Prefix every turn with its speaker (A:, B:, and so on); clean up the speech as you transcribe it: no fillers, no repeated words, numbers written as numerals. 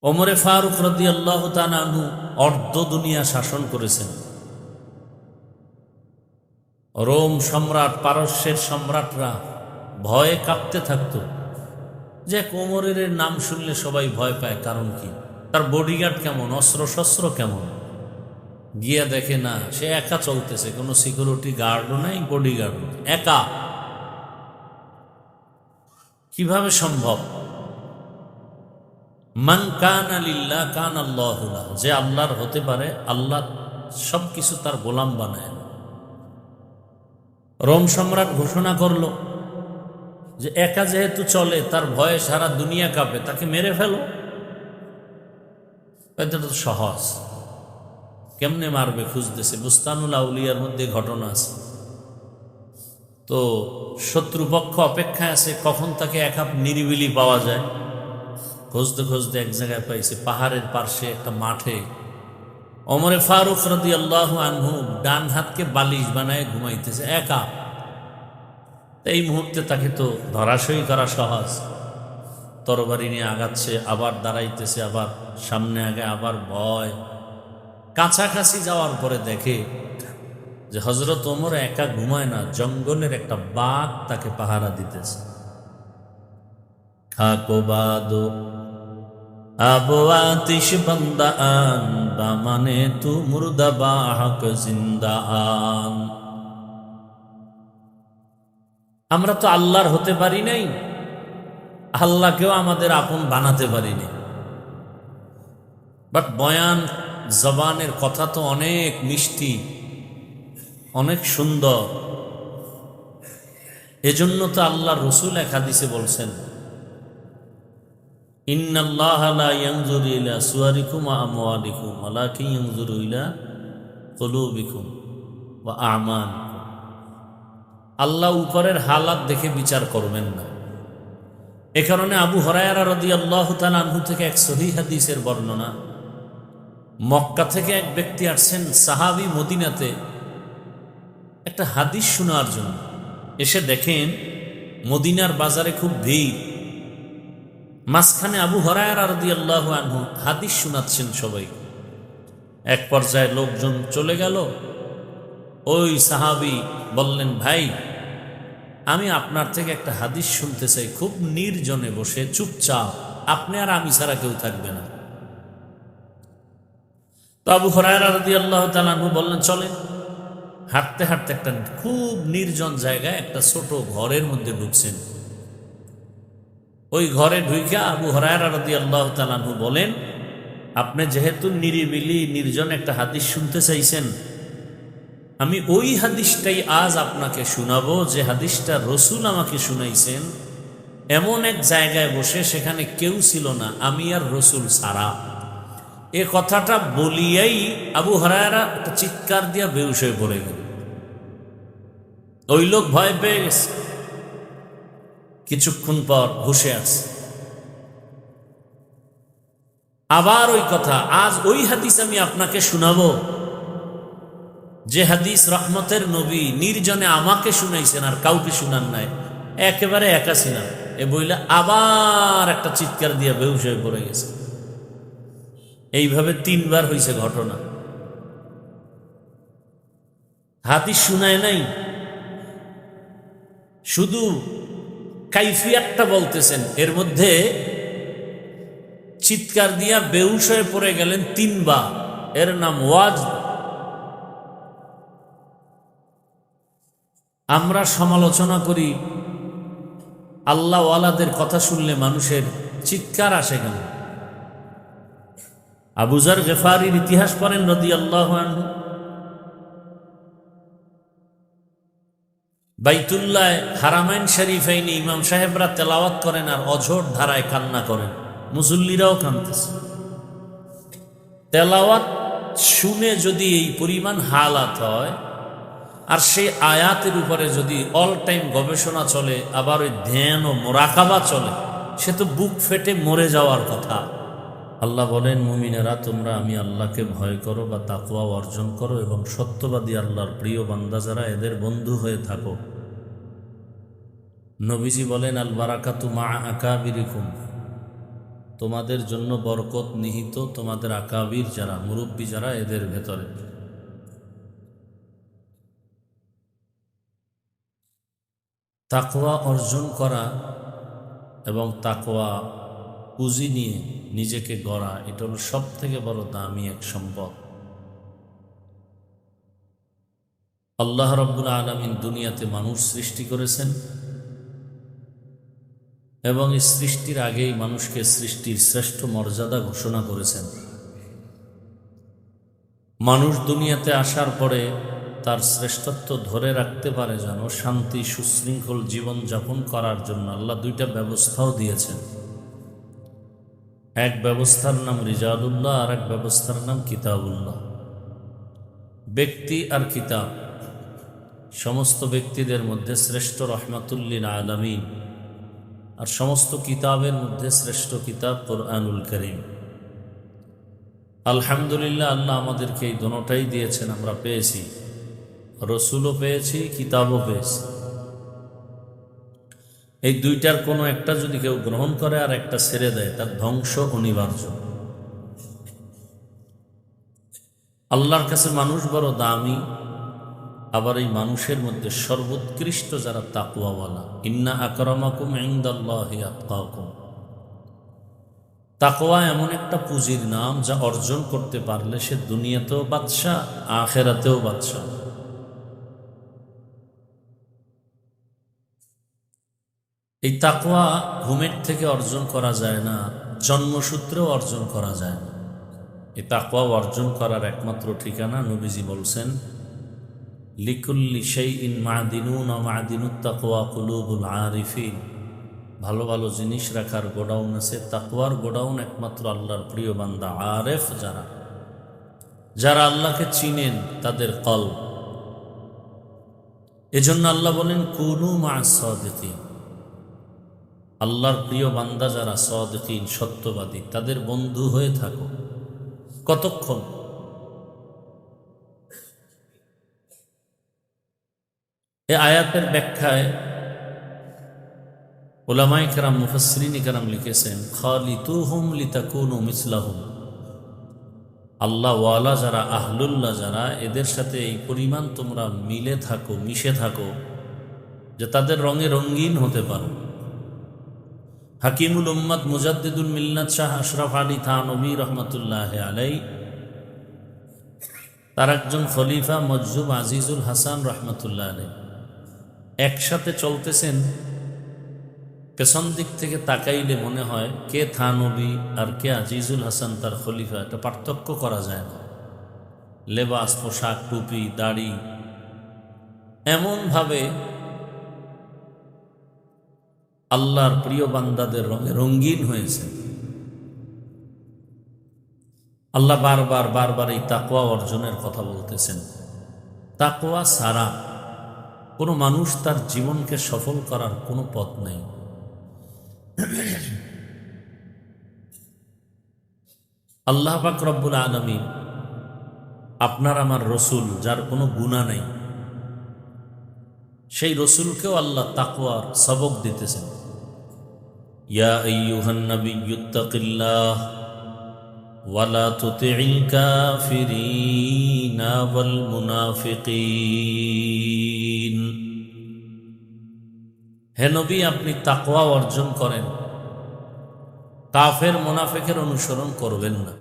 A: ওমরে ফারুক রাদিয়াল্লাহু তাআলা আনহু অর্ধ দুনিয়া শাসন করেছেন। রোম সম্রাট, পারস্যের সম্রাটরা ভয়ে কাঁপতে থাকত। যে ওমরের নাম শুনলে সবাই ভয় পায়, কারণ কি? তার বডিগার্ড কেমন, অস্ত্র শস্ত্র কেমন। গিয়া দেখে না, সে একা চলতেছে, কোনো সিকিউরিটি গার্ডও নাই, বডিগার্ড একা। কিভাবে সম্ভব? মান কানা লিল্লাহ কানা আল্লাহু লাহু, যে আল্লাহর হতে পারে আল্লাহ সবকিছু তার গোলাম বানায়। রোম সম্রাট ঘোষণা করল যে একা যেহেতু চলে, তার ভয়ে সারা দুনিয়া কাঁপে, তাকে মেরে ফেলো। এটা তো সহজ, কেমনে মারবে খুঁজতেছে। বুস্তানুল আউলিয়ার মধ্যে ঘটনা আছে। তো শত্রুপক্ষ অপেক্ষায় আছে কখন তাকে একা নিরিবিলি পাওয়া যায়। খুঁজতে খুঁজতে এক জায়গায় পাইছে, পাহাড়ের পার্শ্বে একটা মাঠে। ওমরে ফারুক রাদিয়াল্লাহু আনহু ডান হাতকে বালিশ বানায় ঘুমাইতেছে একা। এই মুহূর্তে তাকে তো ধরাশয়ী করা সহজ। তরবারি নিয়ে আগাচ্ছে, আবার দাঁড়াইতেছে, আবার সামনে আগে, আবার ভয়। কাছাকাছি যাওয়ার পরে দেখে যে হযরত ওমর একা ঘুমায় না, জঙ্গলের একটা বাঘ তাকে পাহারা দিতেছে। খাকোবাদো আবো আতিশ বান্দা আন বামানে তু মুর্দা বাহক জিন্দা আন। আমরা তো আল্লাহর হতে পারি নাই, আল্লাহকেও আমাদের আপন বানাতে পারিনি। বাট বয়ান জবানের কথা তো অনেক মিষ্টি, অনেক সুন্দর। এজন্য তো আল্লাহর রাসূল এক হাদিসে বলছেন, ইন্নাল্লাহা লা ইয়ানজুরু ইলা সুওয়ারিকুম ওয়া আমওয়ালিকুম ওয়ালাকিন ইয়ানজুরু ইলা কুলুবিকুম ওয়া আমালিকুম। আল্লাহ উপরের হালাত দেখে বিচার করবেন না। এ কারণে আবু হুরায়রা রাদিয়াল্লাহু তাআলা আনহু থেকে এক সহিহ হাদিসের বর্ণনা, মক্কা থেকে এক ব্যক্তি আসছেন সাহাবী মদিনাতে একটা হাদিস শোনার জন্য। এসে দেখেন মদিনার বাজারে খুব ভিড়। মাঝখানে আবু হুরায়রা রাদিয়াল্লাহু আনহু হাদিস শোনাচ্ছেন সবাই। এক পর্যায়ে লোকজন চলে গেল। ওই সাহাবী বললেন, ভাই আমি আপনার থেকে একটা হাদিস শুনতে চাই, খুব নির্জনে বসে চুপচাপ, আপনি আর আমি ছাড়া কেউ থাকবে না। তো আবু হুরায়রা রাদিয়াল্লাহু তাআলা আনহু বললেন, চলেন। হাঁটতে হাঁটতে একটা খুব নির্জন জায়গায় একটা ছোট ঘরের মধ্যে ঢুকছেন। ওই ঘরে ঢুইকা আবু হুরায়রা রাদিয়াল্লাহু তাআলা আনহু বলেন, আপনি যেহেতু নিরিবিলি নির্জন একটা হাদিস শুনতে চাইছেন, আমি ওই হাদিসটাই আজ আপনাকে শোনাবো, যে হাদিসটা রাসূল আমাকে শুনাইছেন এমন এক জায়গায় বসে, সেখানে কেউ ছিল না, আমি আর রাসূল ছাড়া। এ কথাটা বলিয়াই আবু হুরায়রা একটা চিৎকার দিয়া বেহুশ হয়ে পড়ে গেল। ওই লোক ভয় পেয়ে গেছে। কিছুক্ষণ পর হুঁশে আসছে। আবার ওই কথা, আজ ওই হাদিস আমি আপনাকে শোনাবো যে হাদিস রহমতের নবী নির্জনে আমাকে শুনাইছেন আর কাউকে শুনান নাই, একেবারে একা ছিলাম। এ বইলা আবার একটা চিৎকার দিয়ে বেহুশ হয়ে পড়ে গেছে। এইভাবে 3 বার হয়েছে ঘটনা। হাদিস শুনায় নাই, শুধু কাইফিয়াতটা বলতেছেন। এর মধ্যে চিৎকার দিয়া বেহুশ হয়ে পড়ে গেলেন 3 বার। এর নাম ওয়াজ। আমরা সমালোচনা করি, আল্লাহ ওয়ালাদের কথা শুনলে মানুষের চিৎকার আসে কেন? আবু যর গিফারির ইতিহাস পড়েন রাদিয়াল্লাহু আনহু। বাইতুল্লাহ হারামাইন শরীফাইনে ইমাম সাহেবরা তেলাওয়াত করেন আর অঝোর ধারায় কান্না করেন, মুসল্লিরাও কাঁদতেছে। তেলাওয়াত শুনে যদি এই পরিমাণ হালাত হয়, আর সেই আয়াতের উপরে যদি অল টাইম গবেষণা চলে, আবার ওই ধ্যান ও মুরাকাবা চলে, সে তো বুক ফেটে মরে যাওয়ার কথা। আল্লাহ বলেন, মুমিনেরা তোমরা আমি আল্লাহকে ভয় করো বা তাকওয়া অর্জন করো, এবং সত্যবাদী আল্লাহর প্রিয় বান্দা যারা, এদের বন্ধু হয়ে থাকো। নবীজি বলেন, আল বারাকাতু মা আকাবিরিকুম, তোমাদের জন্য বরকত নিহিত তোমাদের আকাবির যারা মুরব্বী যারা এদের ভেতরে। তাকওয়া অর্জন করা এবং তাকওয়া পুঁজি নিয়ে নিজেকে গড়া, এটা হলো সব থেকে বড় দামি এক সম্পদ। আল্লাহ রাব্বুল আলামিন দুনিয়াতে মানুষ সৃষ্টি করেছেন এবং এই সৃষ্টির আগেই মানুষকে সৃষ্টির শ্রেষ্ঠ মর্যাদা ঘোষণা করেছেন। মানুষ দুনিয়াতে আসার পরে তার শ্রেষ্ঠত্ব ধরে রাখতে পারে যেন শান্তি সুশৃঙ্খল জীবন যাপন করার জন্য আল্লাহ দুইটা ব্যবস্থাও দিয়েছেন। এক ব্যবস্থার নাম রিজালুল্লাহ, আর এক ব্যবস্থার নাম কিতাবুল্লাহ। ব্যক্তি আর কিতাব, সমস্ত ব্যক্তিদের মধ্যে শ্রেষ্ঠ রহমাতুল লিল আলামিন, আর সমস্ত কিতাবের মধ্যে শ্রেষ্ঠ কিতাব কোরআনুল কারীম। আলহামদুলিল্লাহ, আল্লাহ আমাদেরকে এই দোনোটাই দিয়েছেন, আমরা পেয়েছি, রসুলও পেয়েছি, কিতাবও পেয়েছি। এই দুইটার কোনো একটা যদি কেউ গ্রহণ করে আর একটা ছেড়ে দেয়, তার ধ্বংস অনিবার্য। আল্লাহর কাছে মানুষ বড় দামি, আবার এই মানুষের মধ্যে সর্বোৎকৃষ্ট যারা তাকওয়াওয়ালা। ইন্না আকরামাকুম ইনদাল্লাহি আতকাকুম। তাকওয়া এমন একটা পুঁজির নাম যা অর্জন করতে পারলে সে দুনিয়াতেও বাদশা, আখিরাতেও বাদশা। এই তাকওয়া ঘুমের থেকে অর্জন করা যায় না, জন্মসূত্রেও অর্জন করা যায় না। এই তাকওয়া অর্জন করার একমাত্র ঠিকানা, নবীজি বলছেন, লিকুল্লি শাইইন মা'দিনুন ওয়া মা'দিনুত তাকওয়া কুলুবুল আরিফিন। ভালো ভালো জিনিস রাখার গোডাউন আছে, তাকওয়ার গোডাউন একমাত্র আল্লাহর প্রিয় বান্দা আরেফ যারা, যারা আল্লাহকে চিনেন তাদের কলব। এজন্য আল্লাহ বলেন কুনু মা'আস সাদিকিন। আল্লাহর প্রিয় বান্দা যারা সাদিকিন, সত্যবাদী, তাদের বন্ধু হয়ে থাকো। কতক্ষণ? এই আয়াতের ব্যাখ্যায় উলামায়ে কেরাম, মুফাসসিরিনে কেরাম লিখেছেন, খালিতুহুম লিতাকুনু মিসলাহুম। আল্লাহ ওয়ালা যারা, আহলুল্লাহ যারা, এদের সাথে এই পরিমাণ তোমরা মিলে থাকো, মিশে থাকো যে তাদের রঙে রঙিন হতে পারো। হাকিমুল উম্মাত মুজাদ্দিদুল মিল্লাত শাহ আশরাফ আলী থানভী রহমতুল্লাহ আলাই, তার একজন খলিফা মজজুব আজিজুল হাসান রহমতুল্লাহ আলাই একসাথে চলতেছেন। পেছন দিক থেকে তাকাইলে মনে হয় কে থানভী আর কে আজিজুল হাসান তার খলিফা, এটা পার্থক্য করা যায় না। লেবাস, পোশাক, টুপি, দাড়ি এমনভাবে আল্লাহর প্রিয় বান্দাদের রঙে রঙিন হয়েছে। আল্লাহ বারবার বারবার এই তাকওয়া অর্জনের কথা বলতেছেন। তাকওয়া ছাড়া কোনো মানুষ তার জীবনকে সফল করার কোনো পথ নেই। আল্লাহ পাক রব্বুল আলামিন আপনার আমার রসুল, যার কোনো গুনাহ নেই, সেই রসুলকেও আল্লাহ তাকওয়ার সবক দিতেছেন। ইয়া আইয়ুহান নাবিয়্যুত্তাকিল্লাহ ওয়ালা তুতি'ল কাফিরিনা ওয়াল মুনাফিকিন। হে নবী, আপনি তাকওয়া অর্জন করেন, কাফের মুনাফিকের অনুসরণ করবেন না।